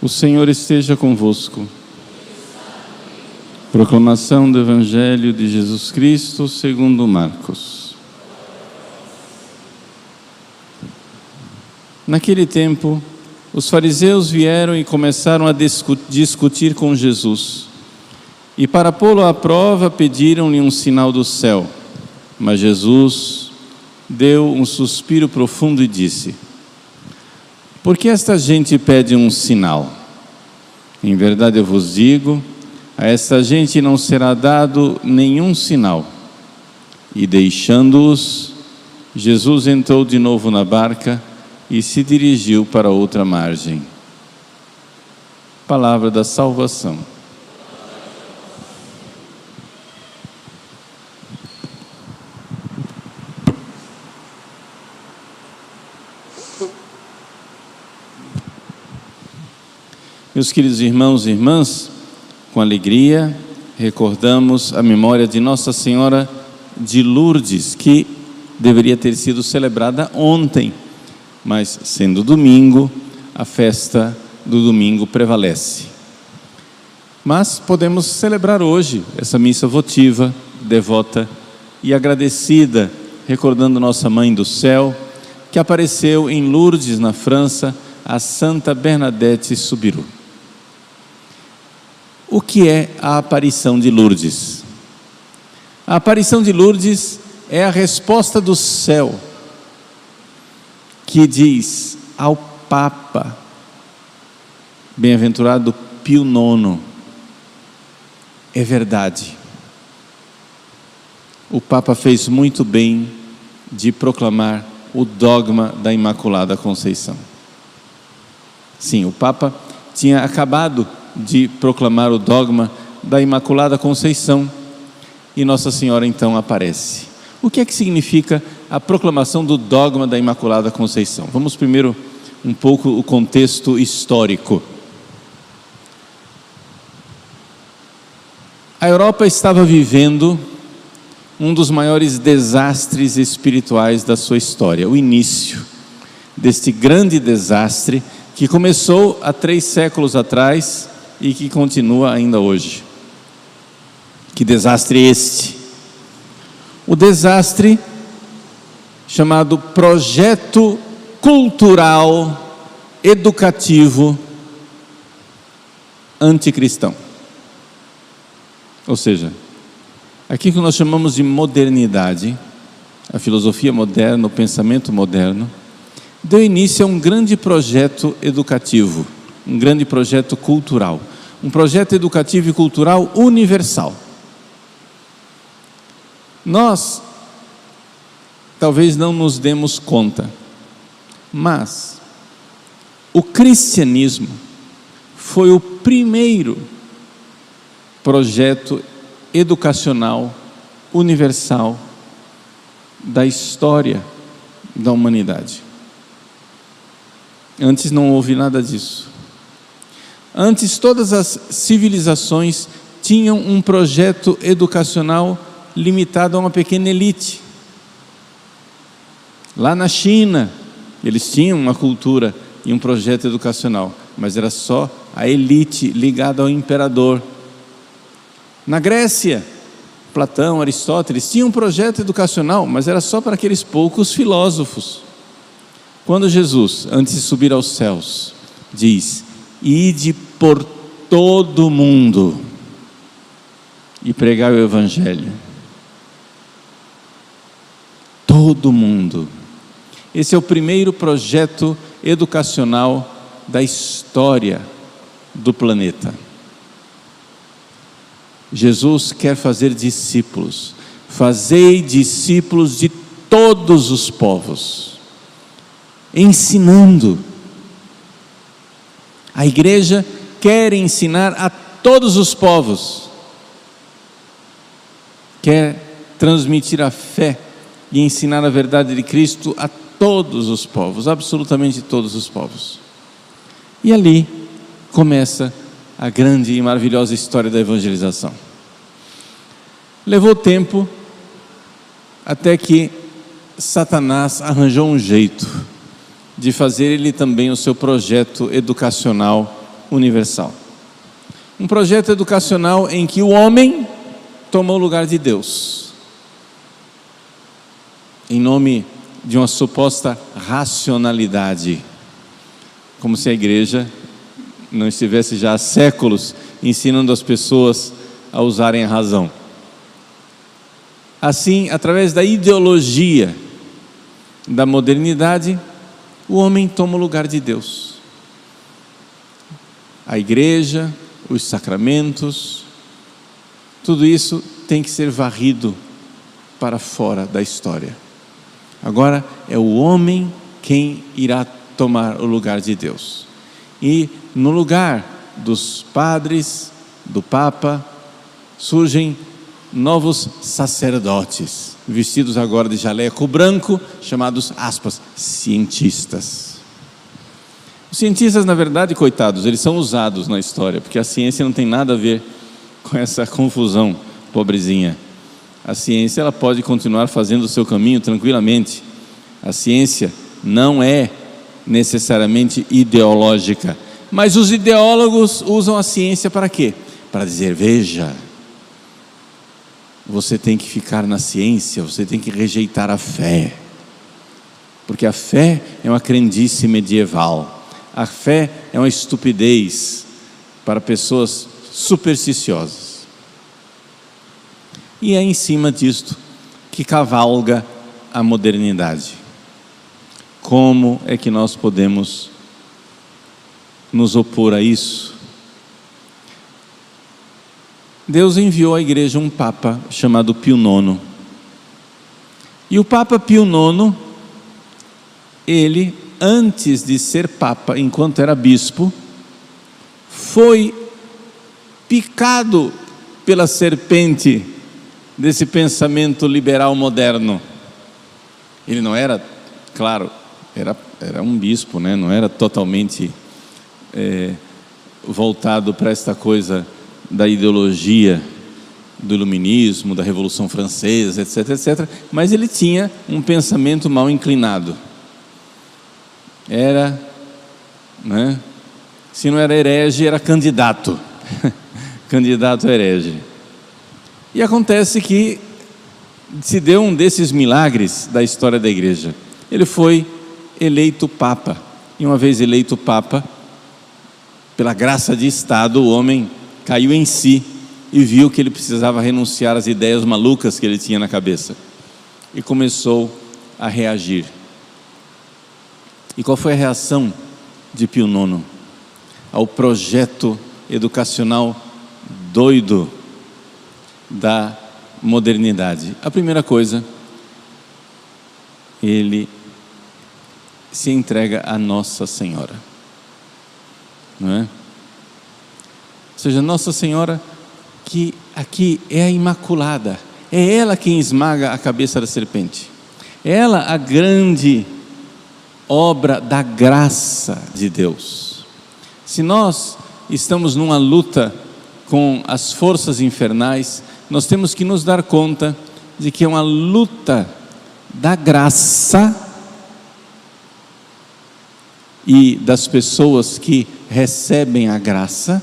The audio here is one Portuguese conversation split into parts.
O Senhor esteja convosco. Proclamação do Evangelho de Jesus Cristo segundo Marcos. Naquele tempo, os fariseus vieram e começaram a discutir com Jesus. E para pô-lo à prova, pediram-lhe um sinal do céu. Mas Jesus deu um suspiro profundo e disse: por que esta gente pede um sinal? Em verdade eu vos digo, a esta gente não será dado nenhum sinal. E deixando-os, Jesus entrou de novo na barca e se dirigiu para outra margem. Palavra da salvação. Meus queridos irmãos e irmãs, com alegria recordamos a memória de Nossa Senhora de Lourdes, que deveria ter sido celebrada ontem, mas sendo domingo, a festa do domingo prevalece. Mas podemos celebrar hoje essa missa votiva, devota e agradecida, recordando Nossa Mãe do Céu, que apareceu em Lourdes, na França, a Santa Bernadette Soubirous. O que é a aparição de Lourdes? A aparição de Lourdes é a resposta do céu, que diz ao Papa, bem-aventurado Pio IX, é verdade. O Papa fez muito bem de proclamar o dogma da Imaculada Conceição. Sim, o Papa tinha acabado de proclamar o dogma da Imaculada Conceição e Nossa Senhora então aparece. O que é que significa a proclamação do dogma da Imaculada Conceição? Vamos primeiro um pouco o contexto histórico. A Europa estava vivendo um dos maiores desastres espirituais da sua história, o início deste grande desastre que começou há 3 séculos atrás e que continua ainda hoje. Que desastre este? O desastre chamado Projeto Cultural Educativo Anticristão. Ou seja, aquilo que nós chamamos de modernidade, a filosofia moderna, o pensamento moderno, deu início a um grande projeto educativo, um grande projeto cultural, um projeto educativo e cultural universal. Nós talvez não nos demos conta, mas o cristianismo foi o primeiro projeto educacional universal da história da humanidade. Antes não houve nada disso. Antes todas as civilizações tinham um projeto educacional limitado a uma pequena elite. Lá na China, eles tinham uma cultura e um projeto educacional, mas era só a elite ligada ao imperador. Na Grécia, Platão, Aristóteles tinham um projeto educacional, mas era só para aqueles poucos filósofos. Quando Jesus, antes de subir aos céus, diz: ide por todo o mundo e pregai o Evangelho. Todo mundo. Esse é o primeiro projeto educacional da história do planeta. Jesus quer fazer discípulos. Fazei discípulos de todos os povos, ensinando. A igreja quer ensinar a todos os povos, quer transmitir a fé e ensinar a verdade de Cristo a todos os povos, absolutamente todos os povos. E ali começa a grande e maravilhosa história da evangelização. Levou tempo até que Satanás arranjou um jeito de fazer ele também o seu projeto educacional universal. Um projeto educacional em que o homem tomou o lugar de Deus, em nome de uma suposta racionalidade, como se a igreja não estivesse já há séculos ensinando as pessoas a usarem a razão. Assim, através da ideologia da modernidade, o homem toma o lugar de Deus. A igreja, os sacramentos, tudo isso tem que ser varrido para fora da história. Agora é o homem quem irá tomar o lugar de Deus. E no lugar dos padres, do Papa, surgem novos sacerdotes, vestidos agora de jaleco branco, chamados, aspas, cientistas. Os cientistas, na verdade, coitados, eles são usados na história, porque a ciência não tem nada a ver com essa confusão, pobrezinha. A ciência, ela pode continuar fazendo o seu caminho tranquilamente. A ciência não é necessariamente ideológica, mas os ideólogos usam a ciência para quê? Para dizer, veja, você tem que ficar na ciência, você tem que rejeitar a fé, porque a fé é uma crendice medieval, a fé é uma estupidez para pessoas supersticiosas. E é em cima disto que cavalga a modernidade. Como é que nós podemos nos opor a isso? Deus enviou à igreja um Papa chamado Pio IX. E o Papa Pio IX, ele, antes de ser Papa, enquanto era bispo, foi picado pela serpente desse pensamento liberal moderno. Ele não era, claro, era um bispo, né? Não era totalmente voltado para esta coisa da ideologia do iluminismo, da Revolução Francesa, etc, etc, mas ele tinha um pensamento mal inclinado. Era, né? Se não era herege, era candidato, candidato a herege. E acontece que se deu um desses milagres da história da igreja. Ele foi eleito Papa, e uma vez eleito Papa, pela graça de Estado, o homem caiu em si e viu que ele precisava renunciar às ideias malucas que ele tinha na cabeça, e começou a reagir. E qual foi a reação de Pio IX ao projeto educacional doido da modernidade? A primeira coisa, ele se entrega a Nossa Senhora, não é? Ou seja, Nossa Senhora, que aqui é a Imaculada, é ela quem esmaga a cabeça da serpente, é ela a grande obra da graça de Deus. Se nós estamos numa luta com as forças infernais, nós temos que nos dar conta de que é uma luta da graça e das pessoas que recebem a graça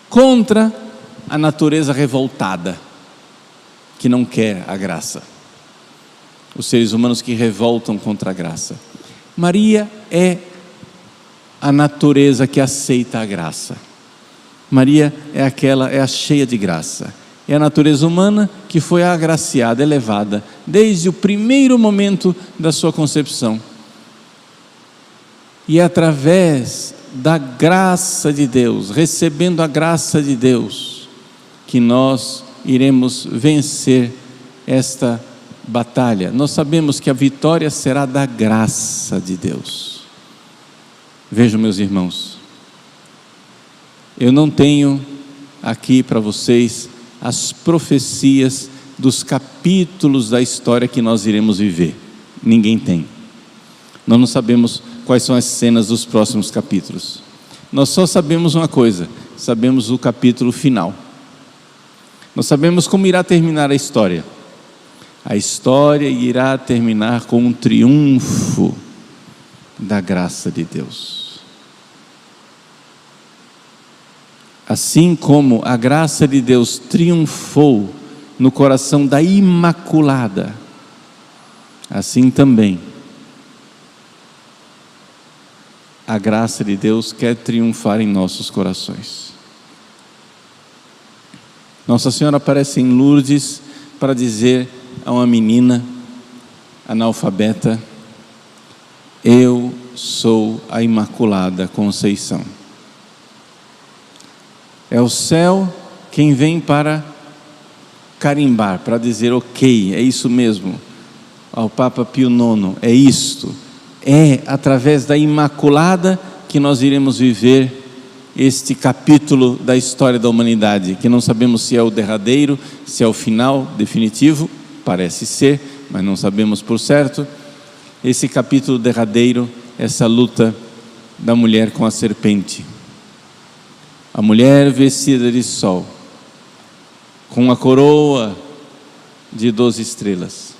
contra a natureza revoltada, que não quer a graça, os seres humanos que revoltam contra a graça. Maria é a natureza que aceita a graça. Maria é a cheia de graça, é a natureza humana que foi agraciada, elevada, desde o primeiro momento da sua concepção. E é através da graça de Deus, recebendo a graça de Deus, que nós iremos vencer esta batalha. Nós sabemos que a vitória será da graça de Deus. Vejam, meus irmãos, eu não tenho aqui para vocês as profecias dos capítulos da história que nós iremos viver. Ninguém tem. Nós não sabemos quais são as cenas dos próximos capítulos. Nós só sabemos uma coisa: sabemos o capítulo final. Nós sabemos como irá terminar a história. A história irá terminar com um triunfo da graça de Deus. Assim como a graça de Deus triunfou no coração da Imaculada, assim também a graça de Deus quer triunfar em nossos corações. Nossa Senhora aparece em Lourdes para dizer a uma menina analfabeta: eu sou a Imaculada Conceição. É o céu quem vem para carimbar, para dizer ok, é isso mesmo. Ao Papa Pio IX, é isto. É através da Imaculada que nós iremos viver este capítulo da história da humanidade, que não sabemos se é o derradeiro, se é o final definitivo, parece ser, mas não sabemos por certo. Esse capítulo derradeiro, essa luta da mulher com a serpente. A mulher vestida de sol, com uma coroa de 12 estrelas,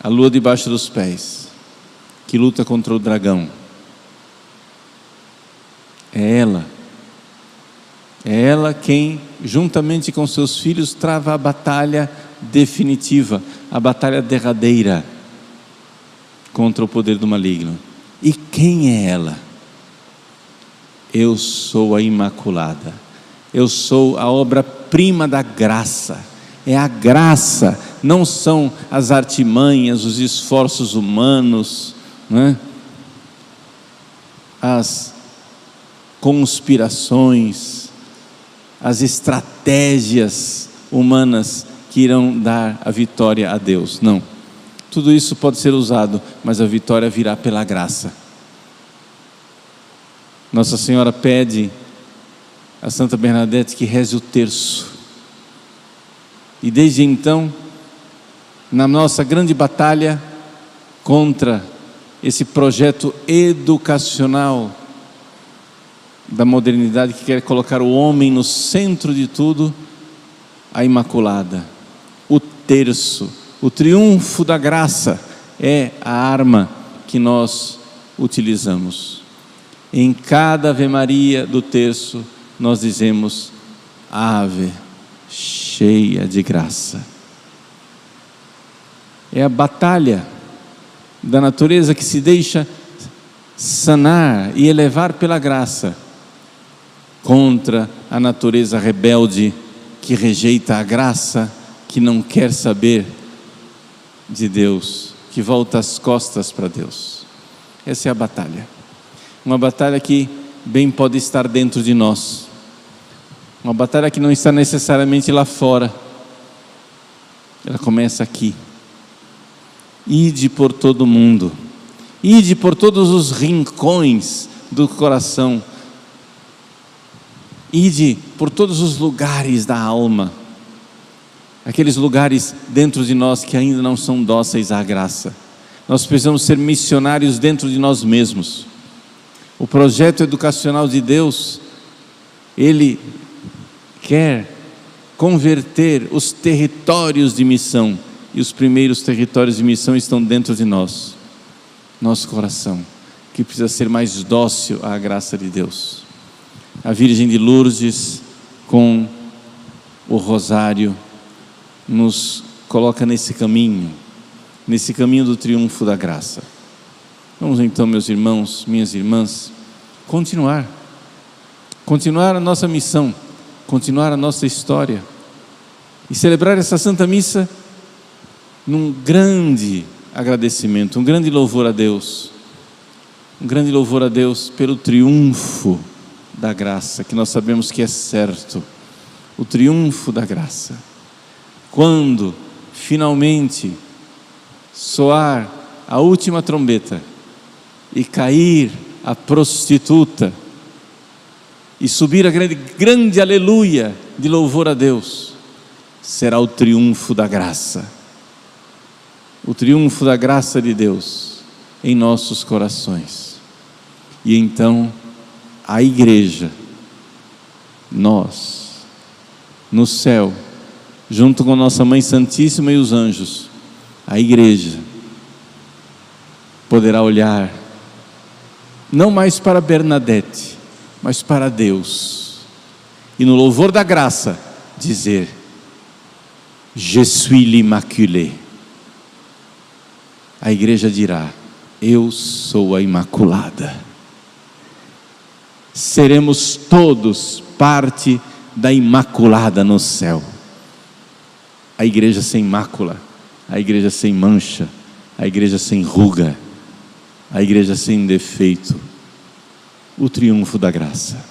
a lua debaixo dos pés, que luta contra o dragão. É ela quem, juntamente com seus filhos, trava a batalha definitiva, a batalha derradeira contra o poder do maligno. E quem é ela? Eu sou a Imaculada, eu sou a obra-prima da graça. É a graça, não são as artimanhas, os esforços humanos, né? As conspirações, as estratégias humanas que irão dar a vitória a Deus. Não, tudo isso pode ser usado, mas a vitória virá pela graça. Nossa Senhora pede a Santa Bernadette que reze o terço. E desde então, na nossa grande batalha contra esse projeto educacional da modernidade que quer colocar o homem no centro de tudo, a Imaculada, o terço, o triunfo da graça é a arma que nós utilizamos. Em cada Ave Maria do terço nós dizemos: Ave cheia de graça. É a batalha da natureza que se deixa sanar e elevar pela graça contra a natureza rebelde que rejeita a graça, que não quer saber de Deus, que volta as costas para Deus. Essa é a batalha. Uma batalha que bem pode estar dentro de nós. Uma batalha que não está necessariamente lá fora. Ela começa aqui. Ide por todo o mundo. Ide por todos os rincões do coração. Ide por todos os lugares da alma. Aqueles lugares dentro de nós que ainda não são dóceis à graça. Nós precisamos ser missionários dentro de nós mesmos. O projeto educacional de Deus, Ele quer converter os territórios de missão. E os primeiros territórios de missão estão dentro de nós. Nosso coração, que precisa ser mais dócil à graça de Deus. A Virgem de Lourdes, com o rosário, nos coloca nesse caminho do triunfo da graça. Vamos então, meus irmãos, minhas irmãs, continuar a nossa missão, continuar a nossa história e celebrar essa Santa Missa num grande agradecimento, um grande louvor a Deus, pelo triunfo da graça, que nós sabemos que é certo, o triunfo da graça. Quando finalmente soar a última trombeta e cair a prostituta e subir a grande aleluia de louvor a Deus, será o triunfo da graça. O triunfo da graça de Deus em nossos corações. E então a igreja, nós, no céu, junto com nossa Mãe Santíssima e os anjos, a igreja poderá olhar não mais para Bernadette, mas para Deus, e no louvor da graça dizer: Je suis l'immaculée. A igreja dirá: eu sou a Imaculada. Seremos todos parte da Imaculada no céu. A igreja sem mácula, a igreja sem mancha, a igreja sem ruga, a igreja sem defeito. O triunfo da graça.